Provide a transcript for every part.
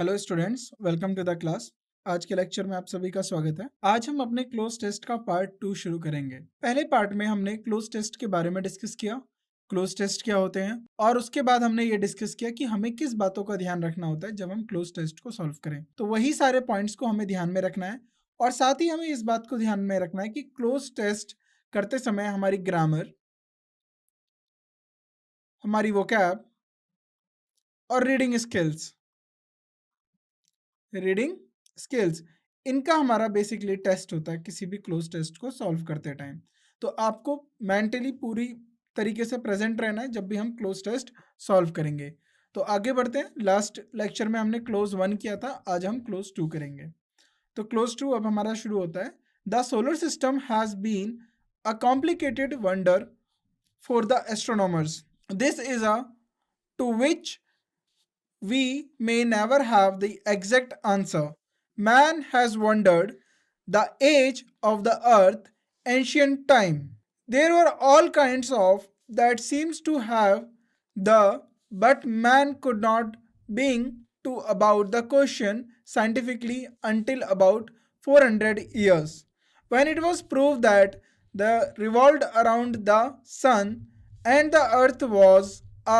Hello students, welcome to the class. आज के lecture में आप सभी का स्वागत है। आज हम अपने क्लोज टेस्ट का पार्ट 2 शुरू करेंगे। पहले पार्ट में हमने क्लोज टेस्ट के बारे में डिस्कस किया, क्लोज टेस्ट क्या होते हैं, और उसके बाद हमने ये डिस्कस किया कि हमें किस बातों का ध्यान रखना होता है जब हम क्लोज टेस्ट को सॉल्व करें। तो वही सारे पॉइंट्स को हमें ध्यान में रखना है, और साथ ही हमें इस बात को ध्यान में रखना है कि क्लोज टेस्ट करते समय हमारी ग्रामर, हमारी वोकैब और रीडिंग स्किल्स, इनका हमारा बेसिकली टेस्ट होता है किसी भी क्लोज टेस्ट को सॉल्व करते टाइम। तो आपको मेंटली पूरी तरीके से प्रेजेंट रहना है जब भी हम क्लोज टेस्ट सॉल्व करेंगे। तो आगे बढ़ते हैं। लास्ट लेक्चर में हमने क्लोज 1 किया था, आज हम क्लोज 2 करेंगे। तो क्लोज 2 अब हमारा शुरू होता है। The solar system has been a complicated wonder for the astronomers. This is a to which we may never have the exact answer. Man has wondered the age of the earth, ancient time. There were all kinds of that seems to have the but man could not bring to about the question scientifically until about 400 years, when it was proved that the revolved around the sun and the earth was a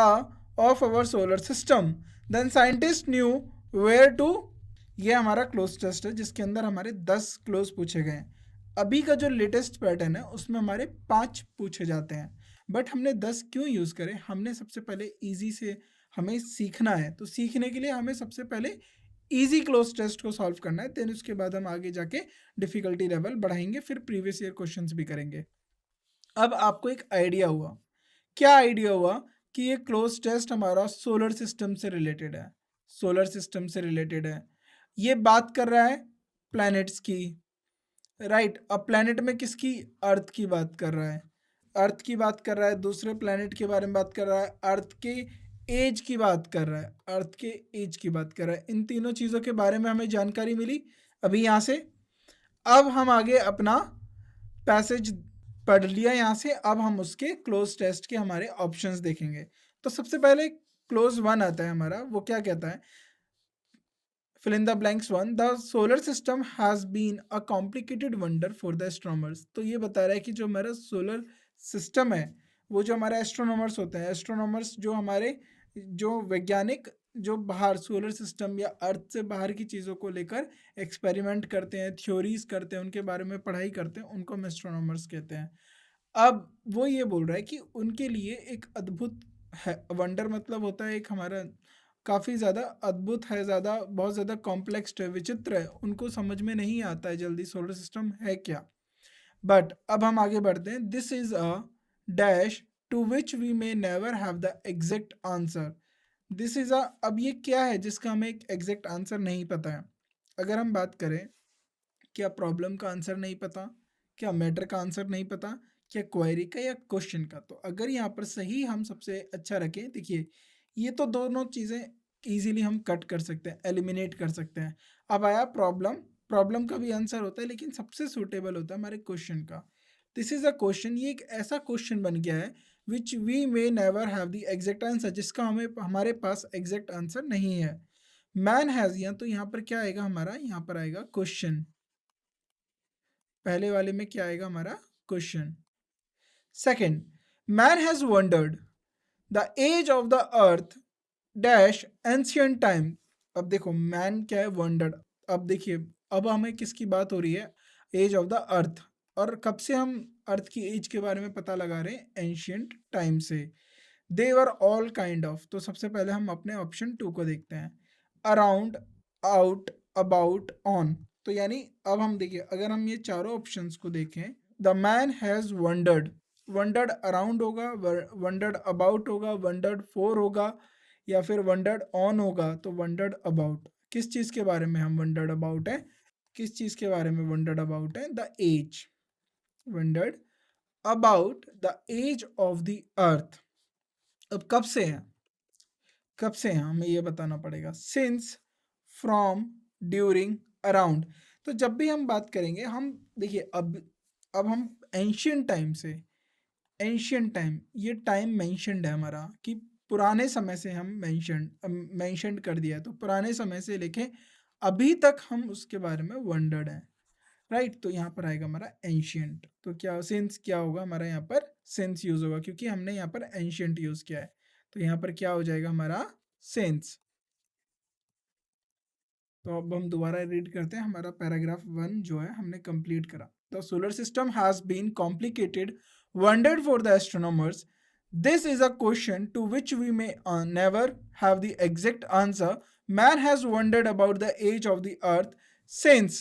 of our solar system. Then scientists knew where to। ये हमारा cloze test है जिसके अंदर हमारे 10 close पूछे गए हैं। अभी का जो लेटेस्ट पैटर्न है उसमें हमारे 5 पूछे जाते हैं, बट हमने 10 क्यों यूज़ करें? हमने सबसे पहले ईजी से हमें सीखना है, तो सीखने के लिए हमें सबसे पहले ईजी क्लोज टेस्ट को सॉल्व करना है, देन उसके बाद हम आगे जाके डिफिकल्टी लेवल बढ़ाएंगे, फिर प्रीवियस ईयर क्वेश्चंस भी करेंगे। अब आपको एक आइडिया हुआ, क्या आइडिया हुआ कि ये क्लोज टेस्ट हमारा सोलर सिस्टम से रिलेटेड है। सोलर सिस्टम से रिलेटेड है, ये बात कर रहा है प्लैनेट्स की, राइट। अब प्लैनेट में किसकी? अर्थ की बात कर रहा है, अर्थ की बात कर रहा है, दूसरे प्लैनेट के बारे में बात कर रहा है, अर्थ के एज की बात कर रहा है, अर्थ के एज की बात कर रहा है। इन तीनों चीज़ों के बारे में हमें जानकारी मिली अभी यहाँ से। अब हम आगे अपना पैसेज पढ़ लिया यहाँ से, अब हम उसके क्लोज टेस्ट के हमारे ऑप्शंस देखेंगे। तो सबसे पहले क्लोज 1 आता है हमारा, वो क्या कहता है? fill in the blanks 1, the solar system has been a complicated wonder for the astronomers। तो ये बता रहा है कि जो हमारा सोलर सिस्टम है, वो जो हमारे एस्ट्रोनॉमर्स होते हैं, एस्ट्रोनॉमर्स जो हमारे जो वैज्ञानिक जो बाहर सोलर सिस्टम या अर्थ से बाहर की चीज़ों को लेकर एक्सपेरिमेंट करते हैं, थ्योरीज करते हैं, उनके बारे में पढ़ाई करते हैं, उनको हम एस्ट्रोनॉमर्स कहते हैं। अब वो ये बोल रहा है कि उनके लिए एक अद्भुत है, वंडर मतलब होता है एक हमारा काफ़ी ज़्यादा अद्भुत है, ज़्यादा बहुत ज़्यादा कॉम्प्लेक्स है, विचित्र है, उनको समझ में नहीं आता है जल्दी सोलर सिस्टम है क्या। बट अब हम आगे बढ़ते हैं। This is a dash to which we may never have the exact answer. This is a, अब ये क्या है जिसका हमें एक एग्जैक्ट आंसर नहीं पता है? अगर हम बात करें, क्या प्रॉब्लम का आंसर नहीं पता, क्या मैटर का आंसर नहीं पता, क्या क्वेरी का या क्वेश्चन का? तो अगर यहाँ पर सही हम सबसे अच्छा रखें, देखिए ये तो दोनों चीज़ें इजीली हम कट कर सकते हैं, एलिमिनेट कर सकते हैं। अब आया प्रॉब्लम, प्रॉब्लम का भी आंसर होता है लेकिन सबसे सूटेबल होता है हमारे क्वेश्चन का। दिस इज़ अ क्वेश्चन, ये एक ऐसा क्वेश्चन बन गया है which we may never have the exact answer, जिसका हमारे पास एग्जैक्ट आंसर नहीं है। मैन हैज़, या तो यहाँ पर क्या आएगा हमारा, यहाँ पर आएगा क्वेश्चन, पहले वाले में क्या आएगा हमारा? Question. Second, man has wondered the age of the earth dash ancient time. अब देखो मैन क्या है? वंडर्ड। अब देखिए, अब हमें किसकी बात हो रही है? Age of the earth. और कब से हम अर्थ की एज के बारे में पता लगा रहे हैं? एंशियंट टाइम से। दे वर ऑल काइंड ऑफ, तो सबसे पहले हम अपने ऑप्शन 2 को देखते हैं। Around, out, about, on. तो यानी अब हम देखिए, अगर हम ये चारों ऑप्शंस को देखें, the man has wondered, wondered around होगा, वंडर्ड अबाउट होगा, वंडर्ड फोर होगा, या फिर वंडर्ड ऑन होगा। तो वंडर्ड अबाउट, किस चीज़ के बारे में हम वंडर्ड अबाउट है? किस चीज़ के बारे में वंडर्ड अबाउट है? The age, wondered about the age of the earth. अब कब से है, कब से हैं हमें ये बताना पड़ेगा। Since, from, during, around. तो जब भी हम बात करेंगे, हम देखिए अब हम एंशियंट टाइम से, एंशियंट टाइम, ये टाइम मेंशनड है हमारा कि पुराने समय से हम मेंशन्ड कर दिया है, तो पुराने समय से लेके अभी तक हम उसके बारे में वंडर्ड हैं, राइट। तो यहाँ पर आएगा हमारा एंशियंट। तो क्या सिंस क्या होगा हमारा, यहाँ पर सिंस यूज होगा क्योंकि हमने यहाँ पर एंशियंट यूज किया है। तो यहाँ पर क्या हो जाएगा हमारा सिंस। तो अब हम दोबारा रीड करते हैं, हमारा पैराग्राफ 1 जो है हमने कंप्लीट करा। The solar system has been complicated wondered for the astronomers. This is a question to which we may never have the exact answer. Man has wondered about the age of the earth since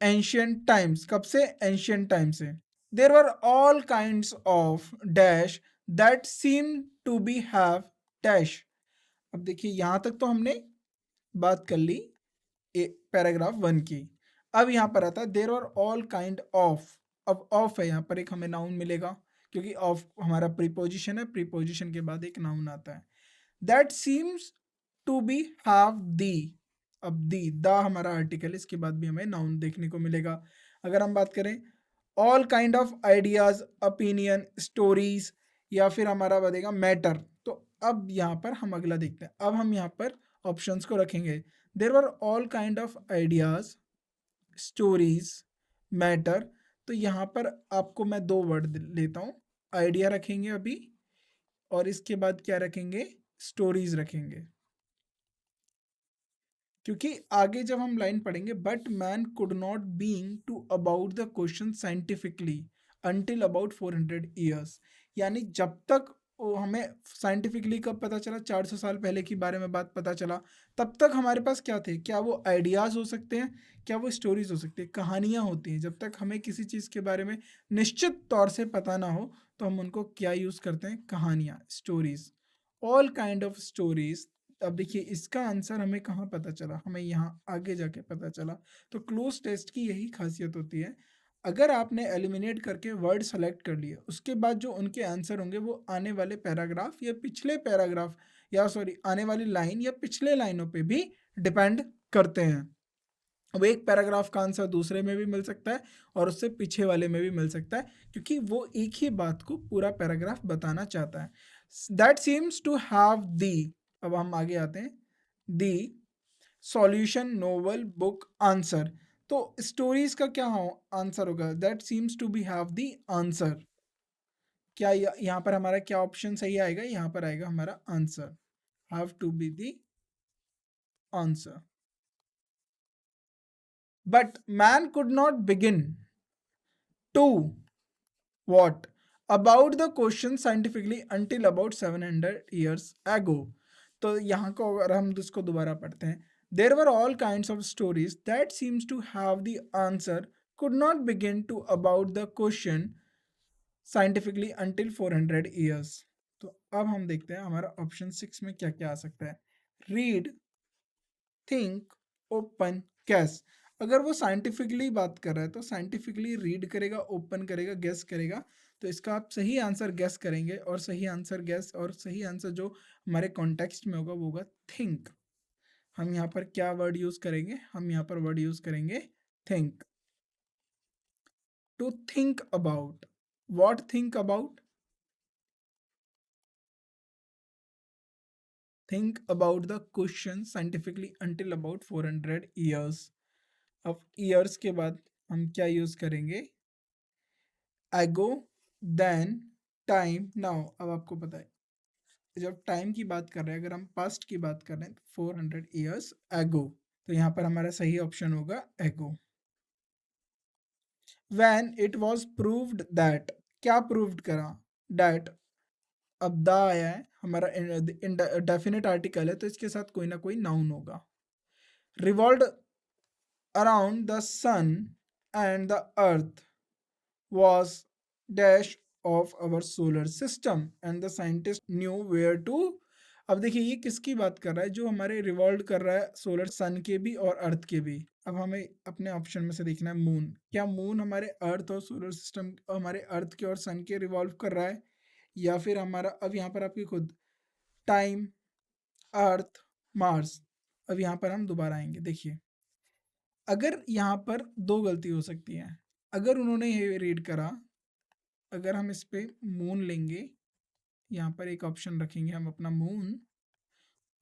ancient times. कब से? Ancient times से. There were all kinds of dash that seem to be have dash. अब देखिए यहाँ तक तो हमने बात कर ली पैराग्राफ 1 की। अब यहाँ पर आता है there are all kind of. अब ऑफ है, यहाँ पर एक हमें नाउन मिलेगा क्योंकि ऑफ हमारा प्रीपोजिशन है, प्रीपोजिशन के बाद एक नाउन आता है। That seems to be have the. अब दी द हमारा आर्टिकल, इसके बाद भी हमें नाउन देखने को मिलेगा। अगर हम बात करें all kind of ideas, opinion, stories, या फिर हमारा बनेगा मैटर। तो अब यहाँ पर हम अगला देखते हैं। अब हम यहाँ पर ऑप्शंस को रखेंगे। There were all kind of ideas, stories, matter. तो यहाँ पर आपको मैं 2 वर्ड लेता हूँ, आइडिया रखेंगे अभी, और इसके बाद क्या रखेंगे, स्टोरीज रखेंगे। क्योंकि आगे जब हम लाइन पढ़ेंगे, but man could not being to about the question scientifically until about 400 years. यानी जब तक हमें साइंटिफिकली कब पता चला, 400 साल पहले की बारे में बात पता चला, तब तक हमारे पास क्या थे, क्या वो आइडियाज़ हो सकते हैं, क्या वो स्टोरीज हो सकती है, कहानियाँ होती हैं। जब तक हमें किसी चीज़ के बारे में निश्चित तौर से पता ना हो तो हम उनको क्या यूज़ करते हैं, कहानियाँ, stories, all kind of stories. अब देखिए इसका आंसर हमें कहाँ पता चला, हमें यहाँ आगे जाके पता चला। तो क्लोज टेस्ट की यही खासियत होती है, अगर आपने एलिमिनेट करके वर्ड सेलेक्ट कर लिए, उसके बाद जो उनके आंसर होंगे वो आने वाले पैराग्राफ या पिछले पैराग्राफ, या सॉरी आने वाली लाइन या पिछले लाइनों पे भी डिपेंड करते हैं। अब एक पैराग्राफ का आंसर दूसरे में भी मिल सकता है और उससे पीछे वाले में भी मिल सकता है, क्योंकि वो एक ही बात को पूरा पैराग्राफ बताना चाहता है। That seems to have the. अब हम आगे आते हैं, the solution, novel, book, answer. तो स्टोरीज का क्या आंसर होगा, that seems to be have the answer. क्या यहाँ पर हमारा क्या ऑप्शन सही आएगा, यहाँ पर आएगा हमारा answer, have to be the answer. But man could not begin to what about the question scientifically until about 700 years ago। तो यहाँ को अगर हम इसको दोबारा पढ़ते हैं, there were all kinds of stories that seems to have the answer could not begin to about the question scientifically until 400 years। तो अब हम देखते हैं हमारा ऑप्शन 6 में क्या क्या आ सकता है। Read, think, open, gas. अगर वो साइंटिफिकली बात कर रहा है तो साइंटिफिकली रीड करेगा, ओपन करेगा, गैस करेगा। तो इसका आप सही आंसर गैस करेंगे, और सही आंसर गैस और सही आंसर जो हमारे कॉन्टेक्स्ट में होगा वो होगा थिंक। हम यहाँ पर क्या वर्ड यूज करेंगे, हम यहाँ पर वर्ड यूज करेंगे think. To think about, what think about, think about the question scientifically until about 400 years. अब ईयर्स के बाद हम क्या यूज करेंगे, एगो, देन, टाइम, नाउ। अब आपको पता है जब टाइम की बात कर रहे हैं, अगर हम पास्ट की बात कर रहे हैं, 400 ईयर्स एगो। तो यहाँ पर हमारा सही ऑप्शन होगा एगो। When it was proved that, क्या प्रूव्ड करा, दैट। अब द आया है हमारा डेफिनेट आर्टिकल है, तो इसके साथ कोई ना कोई नाउन होगा। Revolved around the sun and the earth was dash of our solar system and the scientist knew where to। अब देखिए ये किसकी बात कर रहा है, जो हमारे रिवॉल्व कर रहा है सोलर, सन के भी और अर्थ के भी। अब हमें अपने ऑप्शन में से देखना है मून। क्या मून हमारे अर्थ और सोलर सिस्टम, हमारे अर्थ के और सन के रिवॉल्व कर रहा है, या फिर हमारा, अब यहाँ पर आपकी खुद टाइम, अर्थ, मार्स। अब यहाँ पर हम दोबारा आएंगे। देखिए अगर यहाँ पर 2 गलती हो सकती है। अगर उन्होंने ये रीड करा, अगर हम इस पे मून लेंगे, यहाँ पर एक ऑप्शन रखेंगे हम अपना मून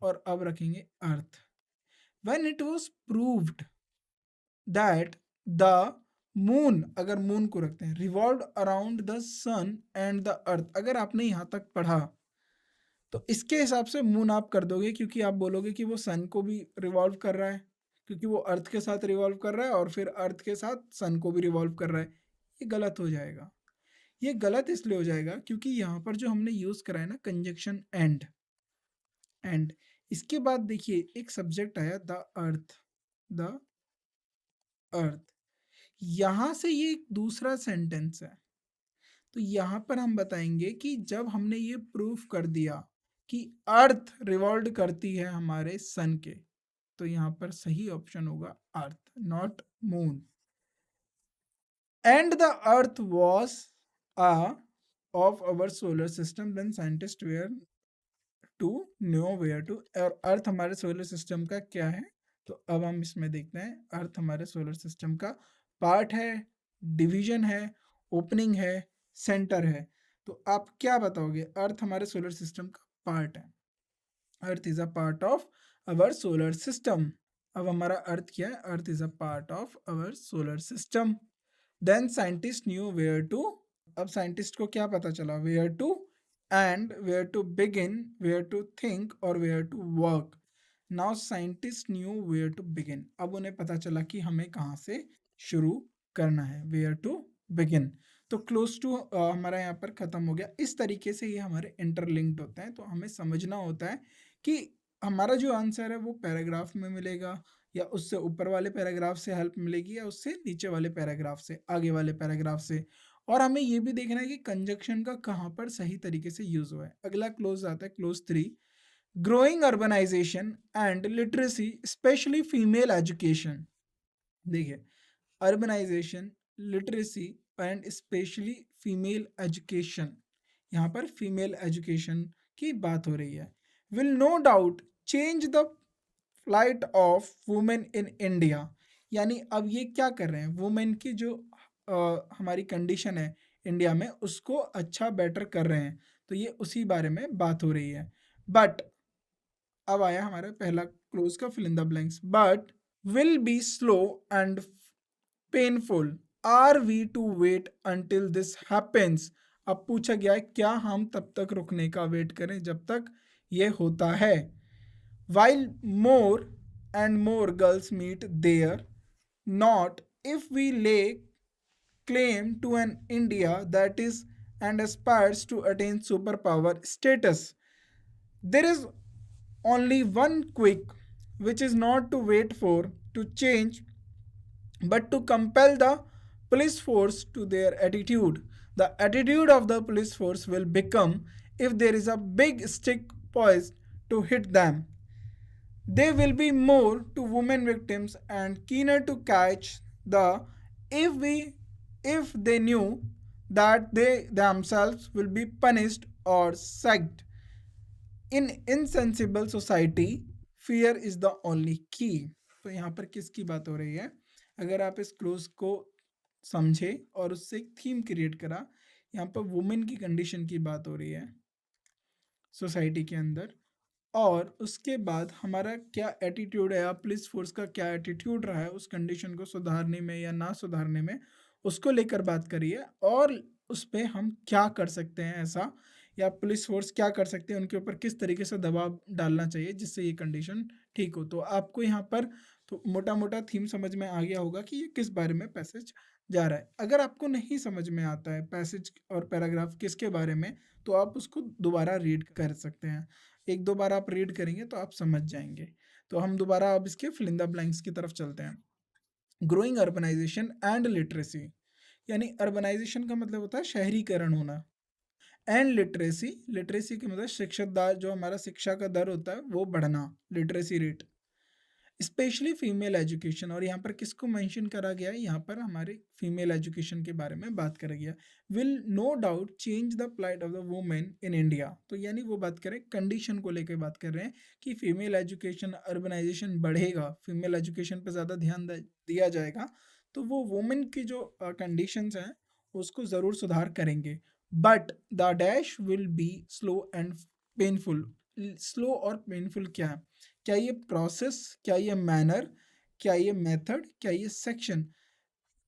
और अब रखेंगे earth. When it was proved that the moon, अगर मून को रखते हैं, revolve around the sun and the earth, अगर आपने यहाँ तक पढ़ा तो इसके हिसाब से मून आप कर दोगे, क्योंकि आप बोलोगे कि वो सन को भी रिवॉल्व कर रहा है, क्योंकि वो अर्थ के साथ रिवॉल्व कर रहा है और फिर अर्थ के साथ सन को भी रिवॉल्व कर रहा है। ये गलत हो जाएगा। ये गलत इसलिए हो जाएगा क्योंकि यहाँ पर जो हमने यूज करा है ना कंजक्शन एंड इसके बाद देखिए एक सब्जेक्ट आया द अर्थ, यहां से ये एक दूसरा सेंटेंस है। तो यहाँ पर हम बताएंगे कि जब हमने ये प्रूफ कर दिया कि अर्थ रिवॉल्व करती है हमारे सन के, तो यहाँ पर सही ऑप्शन होगा earth, not moon. And the earth was a of our solar system then scientist where to know where to. और अर्थ हमारे सोलर सिस्टम का क्या है, तो अब हम इसमें देखते हैं। अर्थ हमारे सोलर सिस्टम का पार्ट है, डिवीजन है, ओपनिंग है, सेंटर है। तो आप क्या बताओगे? अर्थ हमारे सोलर सिस्टम का पार्ट है। Earth is a part of our solar system. अब हमारा अर्थ क्या है? Earth is a part of our solar system. Then scientist knew where to, अब साइंटिस्ट को क्या पता चला? Where to and where to begin, where to think और where to work. Now scientist knew where to begin, अब उन्हें पता चला कि हमें कहाँ से शुरू करना है, वेयर टू बिगिन। तो क्लोज टू हमारा यहाँ पर खत्म हो गया। इस तरीके से ये हमारे इंटरलिंक्ड होते हैं। तो हमें समझना होता है कि हमारा जो आंसर है वो पैराग्राफ में मिलेगा या उससे ऊपर वाले पैराग्राफ से हेल्प मिलेगी या उससे नीचे वाले पैराग्राफ से, आगे वाले पैराग्राफ से। और हमें ये भी देखना है कि कंजक्शन का कहाँ पर सही तरीके से यूज हुआ है। अगला क्लोज आता है clause 3, growing urbanisation and literacy specially female education. देखिए urbanisation, literacy and specially female education, यहाँ पर फीमेल एजुकेशन की बात हो रही है। Will no doubt change the flight of women in India, यानी अब ये क्या कर रहे हैं? वुमेन की जो हमारी कंडीशन है इंडिया में उसको अच्छा बेटर कर रहे हैं। तो ये उसी बारे में बात हो रही है। बट अब आया हमारा पहला क्लोज का fill in the blanks. But will be slow and painful, are we to wait until this happens. अब पूछा गया है क्या हम तब तक रुकने का वेट करें जब तक ये होता है। while more and more girls meet there, not if we lay claim to an India that is and aspires to attain superpower status. There is only one quick, which is not to wait for to change, but to compel the police force to their attitude. The attitude of the police force will become if there is a big stick poised to hit them. They will be more to women victims and keener to catch the if we if they knew that they themselves will be punished or sacked. In insensible society, fear is the only key. तो यहाँ पर किसकी बात हो रही है? अगर आप इस क्लोज को समझे और उससे एक थीम क्रिएट करा, यहाँ पर वुमेन की कंडीशन की बात हो रही है सोसाइटी के अंदर। और उसके बाद हमारा क्या एटीट्यूड है या पुलिस फोर्स का क्या एटीट्यूड रहा है उस कंडीशन को सुधारने में या ना सुधारने में, उसको लेकर बात करिए। और उस पर हम क्या कर सकते हैं ऐसा, या पुलिस फोर्स क्या कर सकते हैं, उनके ऊपर किस तरीके से दबाव डालना चाहिए जिससे ये कंडीशन ठीक हो। तो आपको यहाँ पर तो मोटा मोटा थीम समझ में आ गया होगा कि ये किस बारे में पैसेज जा रहा है। अगर आपको नहीं समझ में आता है पैसेज और पैराग्राफ किसके बारे में, तो आप उसको दोबारा रीड कर सकते हैं। एक दो बार आप रीड करेंगे तो आप समझ जाएंगे। तो हम दोबारा अब इसके फिल इन द ब्लैंक्स की तरफ चलते हैं। ग्रोइंग अर्बनाइजेशन एंड लिटरेसी, यानी अर्बनाइजेशन का मतलब होता है शहरीकरण होना, एंड लिटरेसी, लिटरेसी के मतलब शिक्षा दर, जो हमारा शिक्षा का दर होता है वो बढ़ना, literacy rate. Specially female education, और यहाँ पर किसको मेंशन करा गया है? यहाँ पर हमारे फीमेल एजुकेशन के बारे में बात करा गया। Will no doubt change the plight of the women in India, तो यानी वो बात करें कंडीशन को लेकर बात कर रहे हैं कि फीमेल एजुकेशन, अर्बनाइजेशन बढ़ेगा, फीमेल एजुकेशन पर ज़्यादा ध्यान दिया जाएगा तो वो वुमेन की जो कंडीशंस हैं उसको ज़रूर सुधार करेंगे। But the dash will be slow and painful. Slow और पेनफुल क्या है? क्या ये प्रोसेस, क्या ये मैनर, क्या ये मेथड, क्या ये सेक्शन?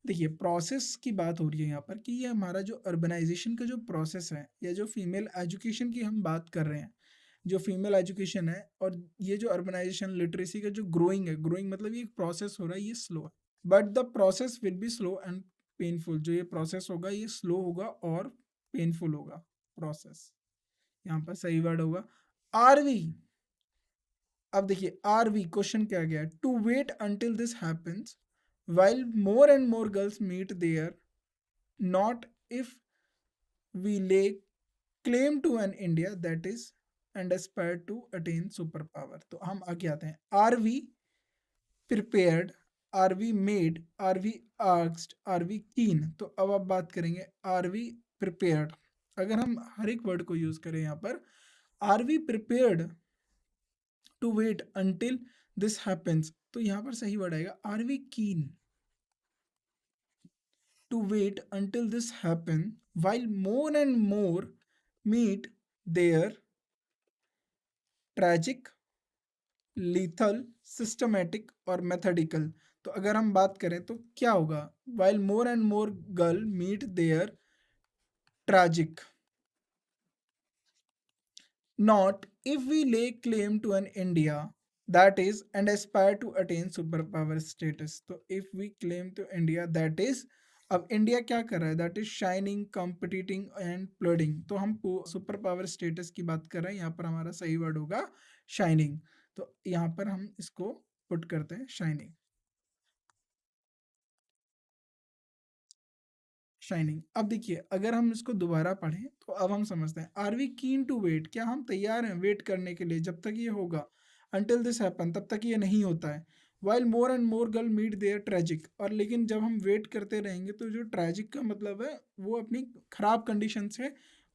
देखिए, प्रोसेस की बात हो रही है यहाँ पर कि ये हमारा जो अर्बनाइजेशन का जो प्रोसेस है, या जो फीमेल एजुकेशन की हम बात कर रहे हैं, जो फीमेल एजुकेशन है, और ये जो अर्बनाइजेशन लिटरेसी का जो ग्रोइंग है, ग्रोइंग मतलब ये प्रोसेस हो रहा है, ये स्लो है। But the process will be slow and painful. जो ये प्रोसेस होगा ये स्लो होगा और पेनफुल होगा प्रोसेस। यहाँ पर सही वर्ड होगा आर वी। अब देखिए, आर वी क्वेश्चन क्या गया है? To wait until this happens while more and more girls meet there, not if we lay claim to an India that is and aspire to attain superpower। तो हम आगे आते हैं, are we prepared, are we made, are we asked, are we keen. तो अब आप बात करेंगे आर वी प्रिपेयर्ड। अगर हम हर एक वर्ड को यूज करें यहाँ पर, are we prepared to wait until this happens, तो यहाँ पर सही वर्ड आएगा are we keen to wait until this happen while more and more meet their tragic, lethal, systematic और methodical। तो अगर हम बात करें तो क्या होगा? while more and more girl meet their tragic, not if we lay claim to an India that is and aspire to attain superpower status। तो if we claim to India that is, अब India क्या कर रहा है? That is shining, competing and plodding. तो हम super power status की बात कर रहे हैं, यहाँ पर हमारा सही वर्ड होगा शाइनिंग। तो यहाँ पर हम इसको पुट करते हैं शाइनिंग। शाइनिंग। अब देखिए, अगर हम इसको दोबारा पढ़ें तो अब हम समझते हैं, are we keen to wait, क्या हम तैयार हैं वेट करने के लिए जब तक ये होगा? अंटिल दिस हैपन, तब तक ये नहीं होता है। While more and more girl meet their tragic, और लेकिन जब हम वेट करते रहेंगे तो जो ट्रेजिक का मतलब है वो अपनी खराब कंडीशन से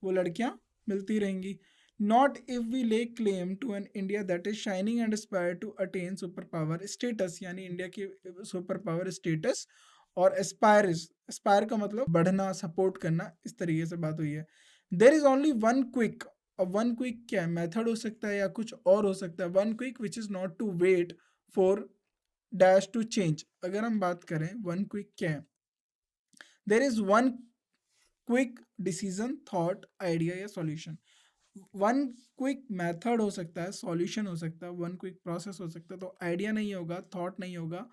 वो लड़कियां मिलती रहेंगी। Not if we lay claim to an India that is shining and aspire to attain super power status, यानी इंडिया की सुपर पावर स्टेटस। और एस्पायर, एस्पायर का मतलब बढ़ना, सपोर्ट करना, इस तरीके से बात हुई है। There is only one quick. अब वन क्विक क्या है? मेथड हो सकता है या कुछ और हो सकता है। One quick which is not to wait for dash to change. अगर हम बात करें वन क्विक क्या है, there is one quick decision, thought, idea या सॉल्यूशन। वन क्विक मेथड हो सकता है, सॉल्यूशन हो सकता है, वन क्विक प्रोसेस हो सकता है। तो आइडिया नहीं होगा, थॉट नहीं होगा,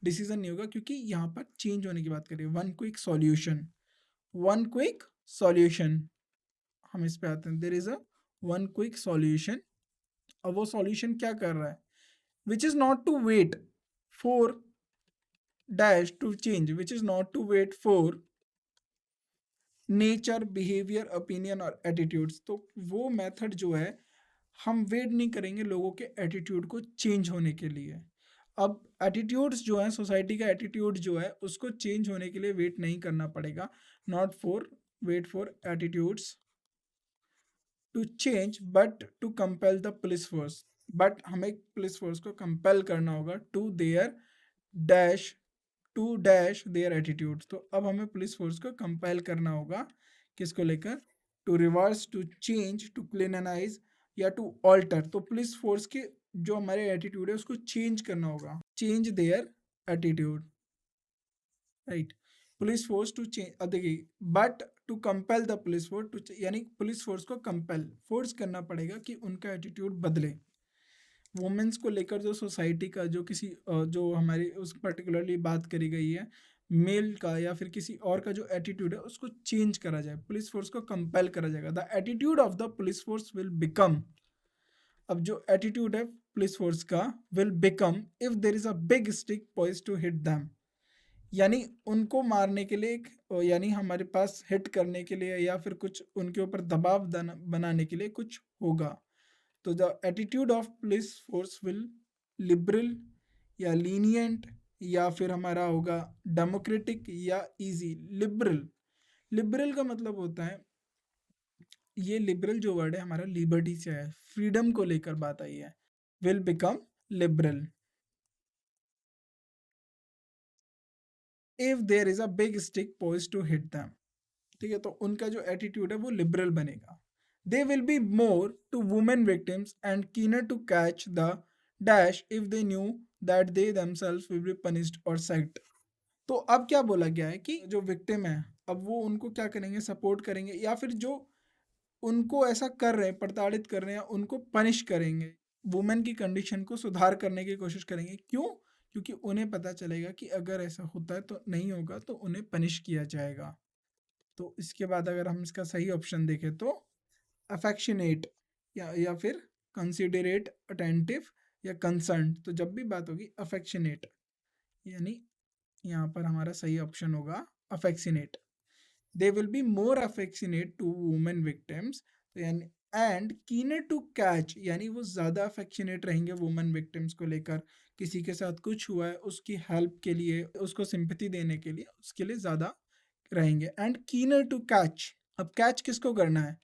डिसीजन नहीं होगा, क्योंकि यहाँ पर चेंज होने की बात करें। One quick solution, one quick solution, हम इस पे आते हैं। There is a one quick solution. अब वो सॉल्यूशन क्या कर रहा है? Which is not to wait for dash to change, which is not to wait for nature, behaviour, opinion और एटीट्यूड्स। तो वो मेथड जो है, हम वेट नहीं करेंगे लोगों के एटीट्यूड को चेंज होने के लिए। अब एटीट्यूड्स जो है, सोसाइटी का एटीट्यूड जो है, उसको चेंज होने के लिए वेट नहीं करना पड़ेगा। Not for wait for attitudes to change but to compel the police force. बट हमें पुलिस फोर्स को कंपेल करना होगा to their dash, to dash their attitude. तो अब हमें पुलिस फोर्स को कंपेल करना होगा, किसको लेकर? To reverse, to change, to cleanse या टू ऑल्टर। तो पुलिस फोर्स के जो हमारे एटीट्यूड है उसको चेंज करना होगा, change their attitude, right. Police force to change. अब देखिए, but to compel the police force to, यानी पुलिस फोर्स को कंपेल, फोर्स करना पड़ेगा कि उनका एटीट्यूड बदले। वुमेन्स को लेकर जो सोसाइटी का जो किसी जो हमारी उस पर्टिकुलरली बात करी गई है, मेल का या फिर किसी और का जो एटीट्यूड है उसको चेंज करा जाए, पुलिस फोर्स को कंपेल करा जाएगा। The attitude of the police force will become. अब जो एटीट्यूड है पुलिस फोर्स का, will become if there is a big stick poise to hit them. यानी उनको मारने के लिए एक, यानी हमारे पास हिट करने के लिए या फिर कुछ उनके ऊपर दबाव बनाने के लिए कुछ होगा। तो the attitude of police force will liberal या लीनियंट, या फिर हमारा होगा डेमोक्रेटिक या इजी। लिबरल, लिबरल का मतलब होता है, ये लिबरल जो वर्ड है हमारा लिबर्टी से है, फ्रीडम को लेकर बात आई है। Will become liberal if there is a big stick pose to hit them. ठीक है, तो उनका जो एटीट्यूड है वो लिबरल बनेगा। They will be more to women victims and keener to catch the dash if they knew that they themselves will be punished और sacked. तो अब क्या बोला गया है कि जो विक्टिम है, अब वो उनको क्या करेंगे, सपोर्ट करेंगे, या फिर जो उनको ऐसा कर रहे हैं, प्रताड़ित कर रहे हैं, उनको पनिश करेंगे, वुमेन की कंडीशन को सुधार करने की कोशिश करेंगे। क्यों? क्योंकि उन्हें पता चलेगा कि अगर ऐसा होता है तो नहीं होगा, तो उन्हें पनिश किया जाएगा। तो इसके बाद अगर हम इसका सही ऑप्शन देखें तो अफेक्शनेट या फिर कंसिडरेट, अटेंटिव या कंसर्न। तो जब भी बात होगी अफेक्शनेट, यानी यहाँ पर हमारा सही ऑप्शन होगा affectionate. They will be more affectionate to women victims, and keener to catch, यानी वो ज़्यादा अफेक्शनेट रहेंगे वुमेन विक्टिम्स को लेकर। किसी के साथ कुछ हुआ है, उसकी हेल्प के लिए, उसको सिंपैथी देने के लिए, उसके लिए ज़्यादा रहेंगे। एंड कीनर टू कैच, अब कैच किसको करना है?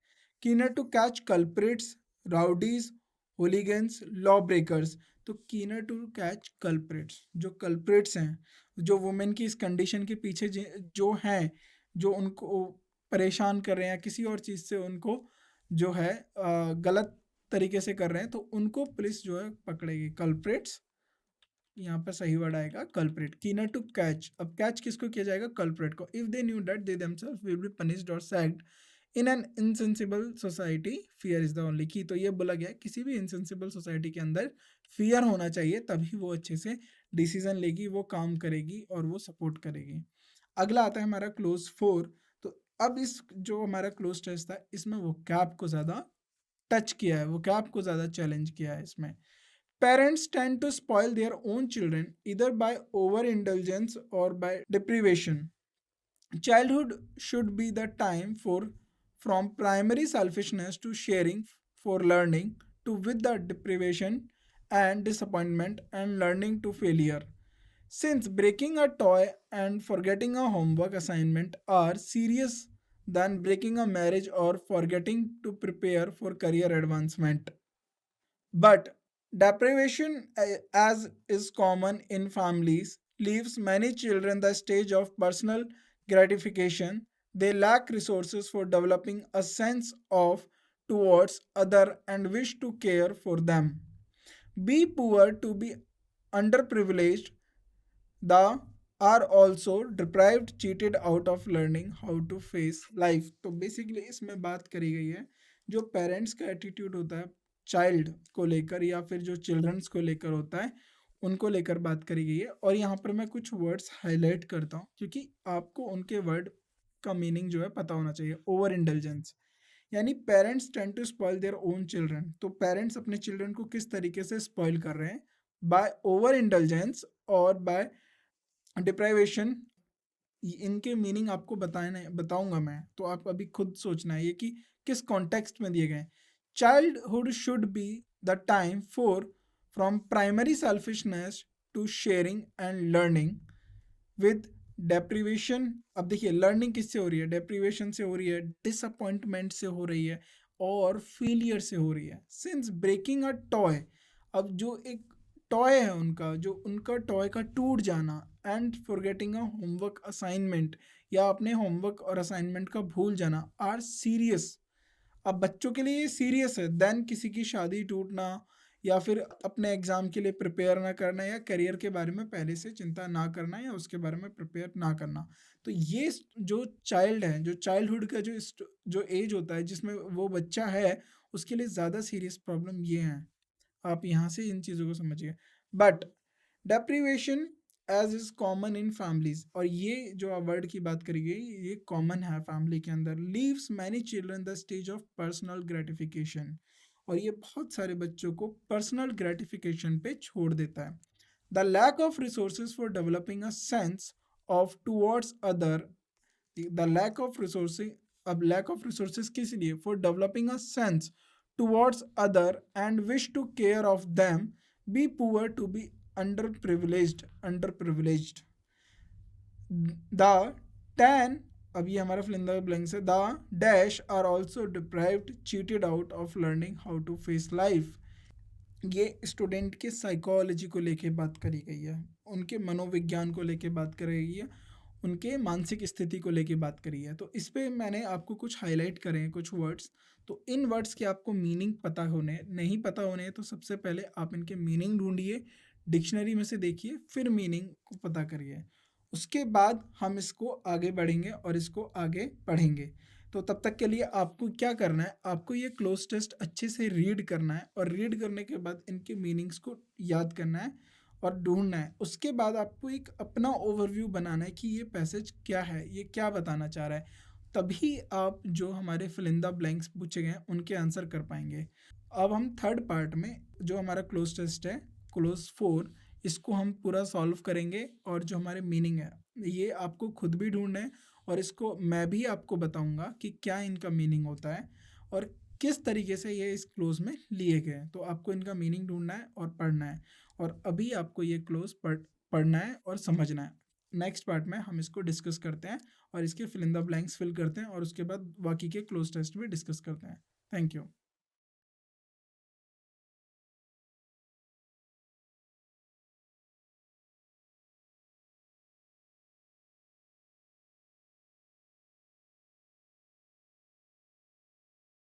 Keener to catch culprits, rowdies, hooligans, law breakers. तो कीनर टू कैच कल्प्रिट्स, जो कल्प्रिट्स हैं, जो वुमेन की इस कंडीशन के पीछे जो हैं, जो उनको परेशान कर रहे हैं, किसी और चीज़ से उनको जो है गलत तरीके से कर रहे हैं, तो उनको पुलिस जो है पकड़ेगी। कल्प्रिट्स, यहाँ पर सही वर्ड आएगा कल्प्रिट। कीनर टू कैच, अब कैच किसको किया जाएगा? कल्प्रिट को। If they knew that they themselves will be punished और sacked in an insensible society, fear is the only key. तो ये बोला गया है किसी भी इनसेंसिबल सोसाइटी के अंदर फियर होना चाहिए, तभी वो अच्छे से डिसीजन लेगी, वो काम करेगी और वो सपोर्ट करेगी। अगला आता है हमारा क्लोज 4। तो अब इस जो हमारा क्लोज टेस्ट था, इसमें वो कैप को ज़्यादा टच किया है, वो कैप को ज़्यादा चैलेंज किया है इसमें। Parents tend to spoil their own children either by overindulgence or by deprivation. Childhood should be the time for from primary selfishness to sharing for learning to with the deprivation and disappointment and learning to failure. Since breaking a toy and forgetting a homework assignment are serious than breaking a marriage or forgetting to prepare for career advancement. But deprivation, as is common in families, leaves many children the stage of personal gratification. They lack resources for developing a sense of towards other and wish to care for them. Be poor to be underprivileged, the are also deprived, cheated out of learning how to face life. तो basically इसमें बात करी गई है जो parents का attitude होता है चाइल्ड को लेकर, या फिर जो चिल्ड्रंस को लेकर होता है, उनको लेकर बात करी गई है। और यहाँ पर मैं कुछ वर्ड्स हाईलाइट करता हूँ क्योंकि आपको उनके वर्ड का मीनिंग जो है पता होना चाहिए। ओवर इंटेलिजेंस, यानी parents tend to spoil their own children. तो पेरेंट्स अपने चिल्ड्रन को किस तरीके से स्पॉइल कर रहे हैं? बाय ओवर इंटेलिजेंस और बाय डिप्राइवेशन। इनके मीनिंग आपको बताऊंगा मैं, तो आप अभी खुद सोचना है ये कि किस कॉन्टेक्स्ट में दिए गए। Childhood should be the time for from primary selfishness to sharing and learning with deprivation. अब देखिए लर्निंग किससे हो रही है? डेप्रीवेशन से हो रही है, डिसअपॉइंटमेंट से हो रही है और फेलियर से हो रही है। सिंस ब्रेकिंग अ टॉय, अब जो एक टॉय है उनका, जो उनका टॉय का टूट जाना, and forgetting a homework assignment, या अपने होमवर्क और असाइनमेंट का भूल जाना, आर सीरियस। अब बच्चों के लिए ये सीरियस है देन किसी की शादी टूटना, या फिर अपने एग्जाम के लिए प्रिपेयर ना करना, या करियर के बारे में पहले से चिंता ना करना, या उसके बारे में प्रिपेयर ना करना। तो ये जो चाइल्ड है, जो चाइल्डहुड का जो एज होता है जिसमें वो बच्चा है, उसके लिए ज़्यादा सीरियस प्रॉब्लम ये हैं। आप यहाँ से इन चीज़ों को समझिए। But deprivation age is common in families, और ये जो वर्ड की बात करी गई ये कॉमन है फैमिली के अंदर। Leaves many children the stage of personal gratification, और ये बहुत सारे बच्चों को पर्सनल ग्रेटिफिकेशन पे छोड़ देता है। The lack of resources for developing a sense of towards other, the lack of resources, अब लैक ऑफ रिसोर्सेज किस लिए? For developing a sense towards other and wish to care of them. Be poor to be underprivileged. The 10, अब ये हमारा fill in the blanks है। The dash are also deprived, cheated out of learning how to face life. ये student के psychology को लेके बात करी गई है, उनके मनोविज्ञान को लेके बात करी गई है, उनके मानसिक स्थिति को लेके बात करी है। तो इस पे मैंने आपको कुछ हाइलाइट करे हैं कुछ वर्ड्स। तो इन वर्ड्स के आपको मीनिंग पता होने नहीं पता होने हैं तो सबसे पहले आप इनके मीनिंग ढूँढिए, डिक्शनरी में से देखिए, फिर मीनिंग को पता करिए। उसके बाद हम इसको आगे बढ़ेंगे और इसको आगे पढ़ेंगे। तो तब तक के लिए आपको क्या करना है, आपको ये क्लोज़ टेस्ट अच्छे से रीड करना है और रीड करने के बाद इनके मीनिंग्स को याद करना है और ढूँढना है। उसके बाद आपको एक अपना ओवरव्यू बनाना है कि ये पैसेज क्या है, ये क्या बताना चाह रहा है। तभी आप जो हमारे फिल इन द ब्लैंक्स पूछे गए हैं, उनके आंसर कर पाएँगे। अब हम थर्ड पार्ट में जो हमारा क्लोज़ टेस्ट है, क्लोज़ 4, इसको हम पूरा सॉल्व करेंगे और जो हमारे मीनिंग है, ये आपको खुद भी ढूँढना है और इसको मैं भी आपको बताऊँगा कि क्या इनका मीनिंग होता है और किस तरीके से ये इस क्लोज़ में लिए गए हैं। तो आपको इनका मीनिंग ढूँढना है और पढ़ना है और अभी आपको ये क्लोज़ पढ़ना है और समझना है। नेक्स्ट पार्ट में हम इसको डिस्कस करते हैं और इसके fill in the blanks fill करते हैं और उसके बाद बाकी के क्लोज़ टेस्ट भी डिस्कस करते हैं। Thank you.